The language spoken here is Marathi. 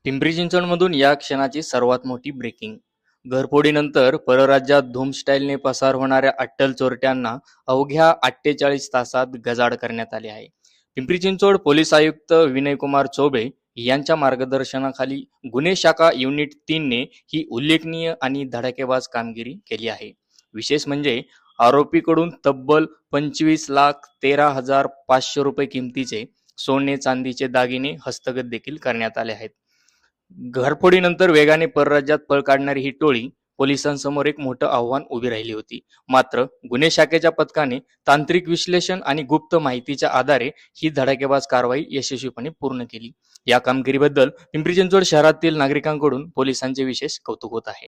पिंपरी चिंचवडमधून या क्षणाची सर्वात मोठी ब्रेकिंग. घरफोडीनंतर परराज्यात धूम स्टाईलने पसार होणाऱ्या अट्टल चोरट्यांना अवघ्या 48 तासात गजाआड करण्यात आले आहे. पिंपरी चिंचवड पोलीस आयुक्त विनयकुमार चौबे यांच्या मार्गदर्शनाखाली गुन्हे शाखा युनिट 3 ने ही उल्लेखनीय आणि धडाकेबाज कामगिरी केली आहे. विशेष म्हणजे आरोपीकडून तब्बल 25,13,500 रुपये किमतीचे सोने चांदीचे दागिने हस्तगत देखील करण्यात आले आहेत. घरफोडीनंतर वेगाने परराज्यात पळ काढणारी ही टोळी पोलिसांसमोर एक मोठं आव्हान उभी राहिली होती. मात्र गुन्हे शाखेच्या पथकाने तांत्रिक विश्लेषण आणि गुप्त माहितीच्या आधारे ही धडाकेबाज कारवाई यशस्वीपणे पूर्ण केली. या कामगिरीबद्दल पिंपरी चिंचवड शहरातील नागरिकांकडून पोलिसांचे विशेष कौतुक होत आहे.